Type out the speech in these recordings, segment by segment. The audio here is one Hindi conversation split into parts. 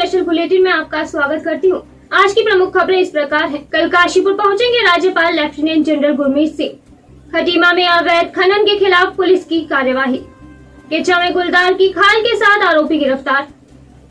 स्पेशल बुलेटिन में आपका स्वागत करती हूँ। आज की प्रमुख खबरें इस प्रकार हैं। कल काशीपुर पहुंचेंगे राज्यपाल लेफ्टिनेंट जनरल गुरमीत सिंह। खटीमा में अवैध खनन के खिलाफ पुलिस की कार्यवाही। केचा में गुलदार की खाल के साथ आरोपी गिरफ्तार।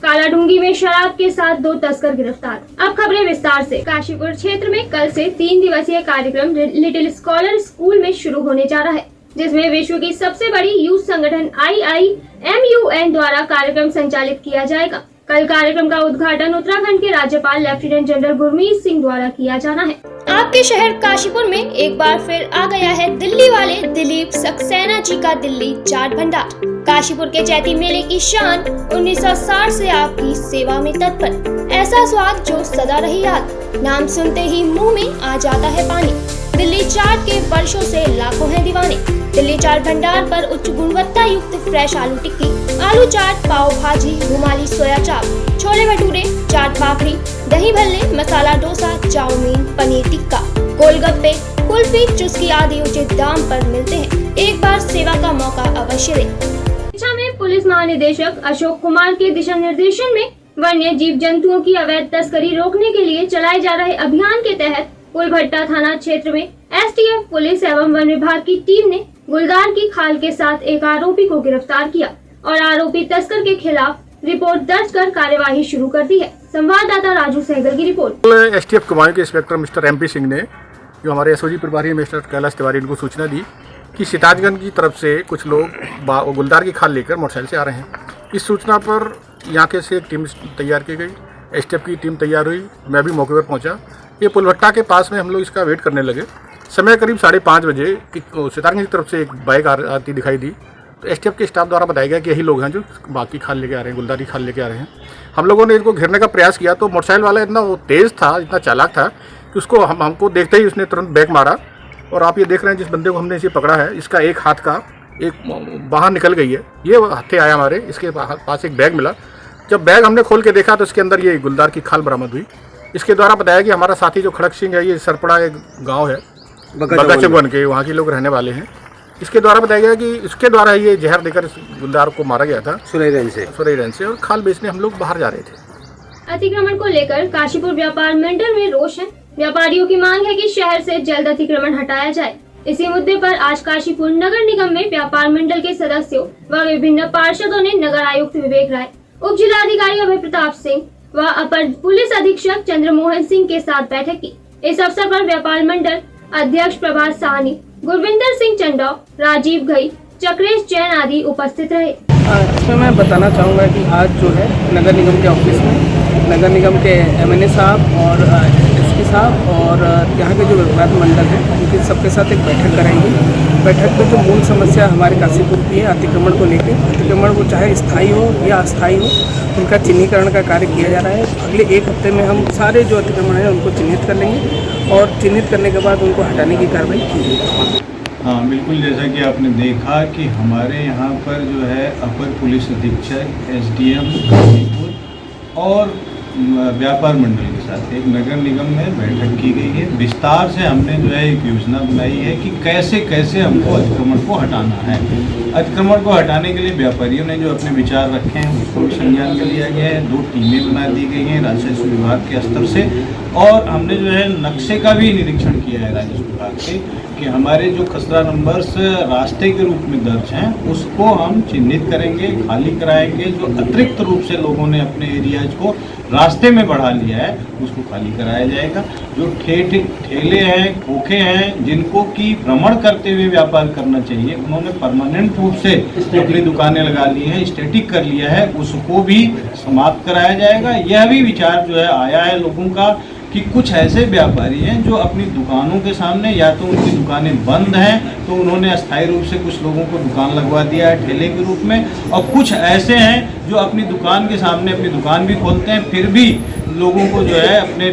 कालाडूंगी में शराब के साथ 2 तस्कर गिरफ्तार। अब खबरें विस्तार से। काशीपुर क्षेत्र में कल से 3 दिवसीय कार्यक्रम लिटिल स्कॉलर स्कूल में शुरू होने जा रहा है, जिसमें विश्व की सबसे बड़ी यूथ संगठन IIMUN द्वारा कार्यक्रम संचालित किया जाएगा। कल कार्यक्रम का उद्घाटन उत्तराखंड के राज्यपाल लेफ्टिनेंट जनरल गुरमीत सिंह द्वारा किया जाना है। आपके शहर काशीपुर में एक बार फिर आ गया है दिल्ली वाले दिलीप सक्सेना जी का दिल्ली चाट भंडार। काशीपुर के चैती मेले की शान 1960 से आपकी सेवा में तत्पर। ऐसा स्वाद जो सदा रही याद, नाम सुनते ही मुंह में आ जाता है पानी। दिल्ली चाट के वर्षों से लाखों हैं दीवाने। दिल्ली चाट भंडार पर उच्च गुणवत्ता युक्त फ्रेश आलू टिक्की, आलू चाट, पाव भाजी, रुमाली सोया चाप, छोले भटूरे, चाट पापड़ी, दही भल्ले, मसाला डोसा, चाउमीन, पनीर टिक्का, गोलगप्पे, कुल्फी, चुस्की आदि उचित दाम पर मिलते हैं। एक बार सेवा का मौका अवश्य दें। शिक्षा में पुलिस महानिदेशक अशोक कुमार के दिशा निर्देशन में वन्य जीव जंतुओं की अवैध तस्करी रोकने के लिए चलाए जा रहे अभियान के तहत कुलभट्टा थाना क्षेत्र में STF पुलिस एवं वन विभाग की टीम ने गुलदार की खाल के साथ एक आरोपी को गिरफ्तार किया और आरोपी तस्कर के खिलाफ रिपोर्ट दर्ज कर कार्यवाही शुरू कर दी है। संवाददाता राजू सहगल की रिपोर्ट। STF कुमाऊं के इंस्पेक्टर मिस्टर MP सिंह ने जो हमारे SOG प्रभारी मिस्टर कैलाश तिवारी इनको सूचना दी कि सिताजगंज की तरफ से कुछ लोग गुलदार की खाल लेकर मोटरसाइकिल से आ रहे हैं। इस सूचना पर यहाँ के से एक टीम तैयार की गई, STF की टीम तैयार हुई, मैं भी मौके पर पहुँचा। ये पुलभट्टा के पास में हम लोग इसका वेट करने लगे। समय करीब 5:30 बजे सितारगंज की तरफ से एक बाइक आती दिखाई दी, तो STF के स्टाफ द्वारा बताया गया कि यही लोग हैं जो बाकी खाल लेके आ रहे हैं, गुलदार की खाल लेके आ रहे हैं। हम लोगों ने इनको घेरने का प्रयास किया तो मोटरसाइकिल वाला इतना तेज़ था, इतना चालाक था कि उसको हमको देखते ही उसने तुरंत बैक मारा। और आप ये देख रहे हैं जिस बंदे को हमने इसे पकड़ा है, इसका एक हाथ का एक बाहर निकल गई है। ये हत्थे आया हमारे, इसके पास एक बैग मिला। जब बैग हमने खोल के देखा तो इसके अंदर ये गुलदार की खाल बरामद हुई। इसके द्वारा बताया कि हमारा साथी जो खड़क सिंह है, ये सरपड़ा एक गांव है बगाचौवन के, वहाँ के लोग रहने वाले हैं। इसके द्वारा बताया गया कि इसके द्वारा ये जहर देकर इस गुलदार को मारा गया था सुरई रेंज से, और खाल बेचने हम लोग बाहर जा रहे थे। अतिक्रमण को लेकर काशीपुर व्यापार मंडल में रोष है। व्यापारियों की मांग है कि शहर से जल्द अतिक्रमण हटाया जाए। इसी मुद्दे पर आज काशीपुर नगर निगम में व्यापार मंडल के सदस्यों व विभिन्न पार्षदों ने नगर आयुक्त विवेक राय, उप जिलाधिकारी अभय प्रताप सिंह व अपर पुलिस अधीक्षक चंद्रमोहन सिंह के साथ बैठक की। इस अवसर पर व्यापार मंडल अध्यक्ष प्रभात साहनी, गुरविंदर सिंह चंडौ, राजीव घई, चक्रेश जैन आदि उपस्थित रहे। इसमें मैं बताना चाहूँगा कि आज जो है नगर निगम के ऑफिस में नगर निगम के MNA साहब और SP साहब और यहाँ के जो व्यापार मंडल है उनके सबके साथ एक बैठक कराएंगे। बैठक में जो मूल समस्या हमारे काशीपुर की है अतिक्रमण को लेकर, अतिक्रमण वो चाहे स्थायी हो या अस्थायी हो, उनका चिन्हीकरण का कार्य किया जा रहा है। अगले 1 हफ्ते में हम सारे जो अतिक्रमण है उनको चिन्हित कर लेंगे और चिन्हित करने के बाद उनको हटाने की कार्रवाई की जाएगी। हाँ बिल्कुल, जैसा कि आपने देखा कि हमारे यहाँ पर जो है अपर पुलिस अधीक्षक SDM काशीपुर और व्यापार मंडल के साथ एक नगर निगम में बैठक की गई है। विस्तार से हमने जो है एक योजना बनाई है कि कैसे कैसे हमको अतिक्रमण को हटाना है। अतिक्रमण को हटाने के लिए व्यापारियों ने जो अपने विचार रखे हैं उसको भी संज्ञान में लिया गया है। 2 टीमें बना दी गई हैं राजस्व विभाग के स्तर से, और हमने जो है नक्शे का भी निरीक्षण किया है राजस्व विभाग के कि हमारे जो खसरा नंबर्स रास्ते के रूप में दर्ज हैं उसको हम चिन्हित करेंगे, खाली कराएंगे। जो अतिरिक्त रूप से लोगों ने अपने एरियाज को रास्ते में बढ़ा लिया है उसको खाली कराया जाएगा। जो ठेले हैं, खोखे हैं, जिनको कि भ्रमण करते हुए व्यापार करना चाहिए, उन्होंने परमानेंट रूप से अपनी दुकानें लगा ली हैं, स्टैटिक कर लिया है, उसको भी समाप्त कराया जाएगा। यह भी विचार जो है आया है लोगों का कि कुछ ऐसे व्यापारी हैं जो अपनी दुकानों के सामने या तो उनकी दुकानें बंद हैं तो उन्होंने अस्थायी रूप से कुछ लोगों को दुकान लगवा दिया है ठेले के रूप में, और कुछ ऐसे हैं जो अपनी दुकान के सामने अपनी दुकान भी खोलते हैं फिर भी लोगों को जो है अपने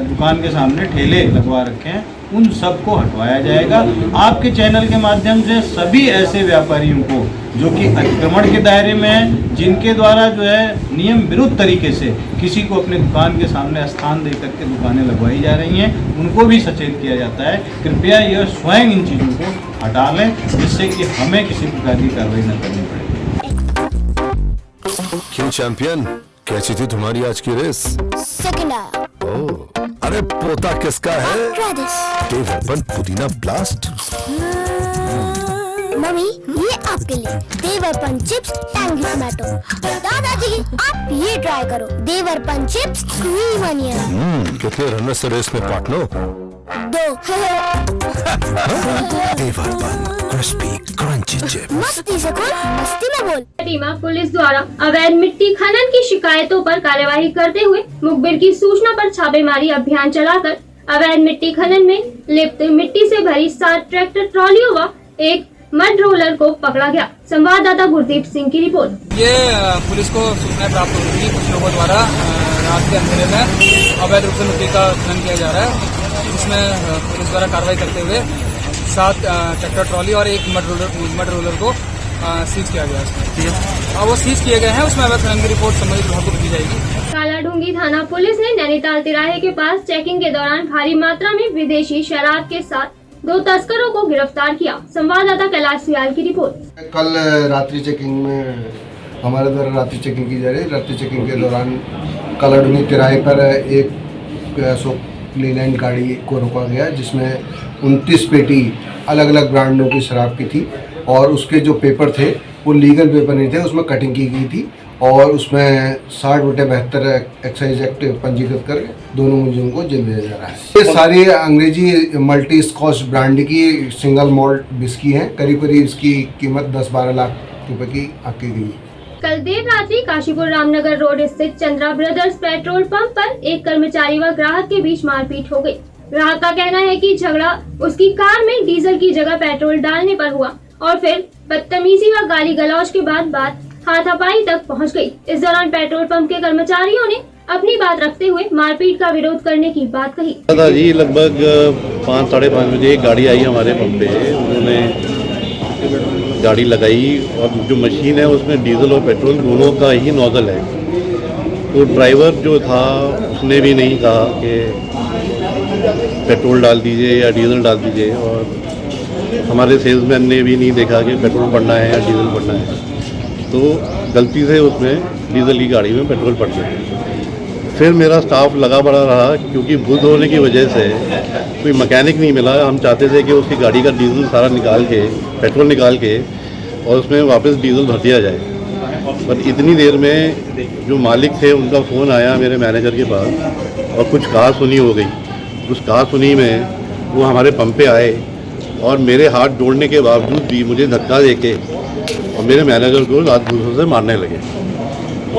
दुकान के सामने ठेले लगवा रखे हैं। उन सबको हटवाया जाएगा। आपके चैनल के माध्यम से सभी ऐसे व्यापारियों को जो कि अतिक्रमण के दायरे में हैं, जिनके द्वारा जो है नियम विरुद्ध तरीके से किसी को अपने दुकान के सामने स्थान दे करके दुकानें लगवाई जा रही हैं, उनको भी सचेत किया जाता है। कृपया यह स्वयं इन चीज़ों को हटा लें जिससे कि हमें किसी प्रकार की कार्रवाई न करनी पड़े। क्यों चैंपियन, कैसी थी तुम्हारी आज की रेस? सेकंड आया। ओह, अरे पोता किसका है? ट्रेडिश। देवरपन पुदीना ब्लास्ट। मम्मी ये आपके लिए देवरपन चिप्स टैंगी टमाटो। दादाजी आप ये ट्राई करो देवरपन चिप्स क्रीम अनियन। कितने रनर से रेस में पार्टनर? 2। देवरपन क्रिस्पी क्रंची चिप्स। मस्ती से खोल मस्ती में बोल। खटीमा पुलिस द्वारा अवैध मिट्टी खनन की शिकायतों पर कार्यवाही करते हुए मुखबिर की सूचना पर छापेमारी अभियान चलाकर अवैध मिट्टी खनन में लिप्त मिट्टी से भरी 7 ट्रैक्टर ट्रॉलियों व एक मड रोलर को पकड़ा गया। संवाददाता गुरदीप सिंह की रिपोर्ट। ये पुलिस को सूचना प्राप्त हो रही कुछ लोगों द्वारा रात के अंधेरे में अवैध रूप से मिट्टी का खनन किया जा रहा है। इसमें पुलिस द्वारा कार्रवाई करते हुए 7 ट्रैक्टर ट्रॉली और एक मड रोलर को सीज किया गया है। और वो सीज किए गए हैं, उसमें अवैध खनन की रिपोर्ट संबंधित विभाग को दी जाएगी। कालाडूंगी थाना पुलिस ने नैनीताल तिराहे के पास चेकिंग के दौरान भारी मात्रा में विदेशी शराब के साथ 2 तस्करों को गिरफ्तार किया। संवाददाता कैलाश सियाल की रिपोर्ट। कल रात्रि चेकिंग में हमारे द्वारा रात्रि चेकिंग की जा रही है। रात्रि चेकिंग के दौरान कालाडूंगी तिराहे पर एक अशोक लीलैंड गाड़ी को रोका गया, जिसमें 29 पेटी अलग अलग ब्रांडों की शराब की थी और उसके जो पेपर थे वो लीगल पेपर नहीं थे, उसमें कटिंग की गई थी और उसमें 60/72 एक्साइज एक्ट पंजीकृत कर दोनों मुलजिमों को जेल भेजा जा रहा है। ये सारी अंग्रेजी मल्टी स्कॉच ब्रांड की सिंगल मॉल्ट विस्की है। करीब करीब इसकी कीमत 10-12 लाख रुपए की आकी गई है। कल देर रात्रि काशीपुर रामनगर रोड स्थित चंद्रा ब्रदर्स पेट्रोल पंप पर एक कर्मचारी व ग्राहक के बीच मारपीट हो गई। ग्राहक का कहना है कि झगड़ा उसकी कार में डीजल की जगह पेट्रोल डालने पर हुआ और फिर बदतमीजी व गाली गलौज के बाद बात हाथापाई तक पहुंच गई। इस दौरान पेट्रोल पंप के कर्मचारियों ने अपनी बात रखते हुए मारपीट का विरोध करने की बात कही। दादाजी लगभग 5-5:30 बजे एक गाड़ी आई हमारे पंप पे। उन्होंने गाड़ी लगाई और जो मशीन है उसमें डीजल और पेट्रोल दोनों का ही नोजल है। तो ड्राइवर जो था उसने भी नहीं कहा कि पेट्रोल डाल दीजिए या डीजल डाल दीजिए, और हमारे सेल्समैन ने भी नहीं देखा कि पेट्रोल पड़ना है या डीजल पड़ना है। तो गलती से उसमें डीजल की गाड़ी में पेट्रोल पड़ गया। फिर मेरा स्टाफ लगा पड़ा रहा, क्योंकि बुध होने की वजह से कोई मैकेनिक नहीं मिला। हम चाहते थे कि उसकी गाड़ी का डीजल सारा निकाल के, पेट्रोल निकाल के और उसमें वापस डीजल भर दिया जाए। पर इतनी देर में जो मालिक थे उनका फ़ोन आया मेरे मैनेजर के पास और कुछ कहा सुनी हो गई। उस कहा सुनी में वो हमारे पंप पे आए और मेरे हाथ जोड़ने के बावजूद भी मुझे धक्का देके और मेरे मैनेजर को लात घूंसों से मारने लगे।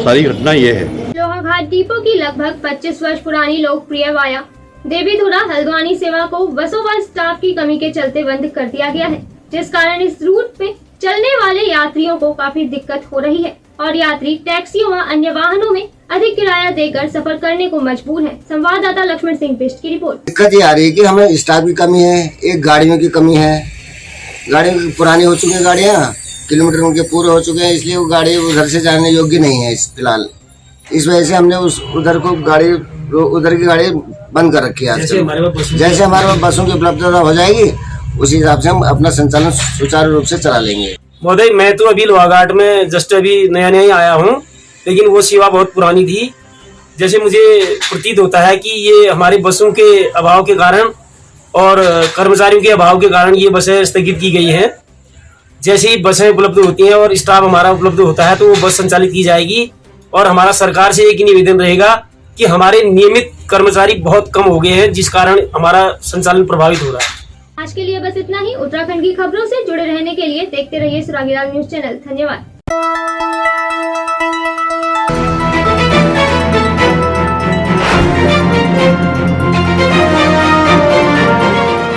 सारी घटना ये है। लोहाघाट डिपो की लगभग 25 वर्ष पुरानी लोकप्रिय वाया देवीधुरा हल्द्वानी सेवा को बसों व स्टाफ की कमी के चलते बंद कर दिया गया है, जिस कारण इस रूट पे चलने वाले यात्रियों को काफी दिक्कत हो रही है और यात्री टैक्सियों व अन्य वाहनों में अधिक किराया देकर सफर करने को मजबूर हैं। संवाददाता लक्ष्मण सिंह बिष्ट की रिपोर्ट। दिक्कत ये आ रही है कि हमें स्टाफ की कमी है, एक गाड़ियों की कमी है। गाड़ी पुरानी हो चुकी है, गाड़ियाँ किलोमीटर उनके पूरे हो चुके हैं, इसलिए वो गाड़ी उधर से जाने योग्य नहीं है फिलहाल। इस वजह से हमने उधर की गाड़ी बंद कर रखी है। जैसे हमारे पास बसों की उपलब्धता हो जाएगी उसी हिसाब से हम अपना संचालन सुचारू रूप से चला लेंगे। महोदय, मैं तो अभी लोहाघाट में जस्ट अभी नया ही आया हूँ, लेकिन वो सेवा बहुत पुरानी थी। जैसे मुझे प्रतीत होता है कि ये हमारे बसों के अभाव के कारण और कर्मचारियों के अभाव के कारण ये बसें स्थगित की गई हैं। जैसे ही बसें उपलब्ध होती हैं और स्टाफ हमारा उपलब्ध होता है तो वो बस संचालित की जाएगी। और हमारा सरकार से एक ही निवेदन रहेगा कि हमारे नियमित कर्मचारी बहुत कम हो गए हैं, जिस कारण हमारा संचालन प्रभावित हो रहा है। आज के लिए बस इतना ही। उत्तराखंड की खबरों से जुड़े रहने के लिए देखते रहिए सुरागीलाल न्यूज चैनल। धन्यवाद।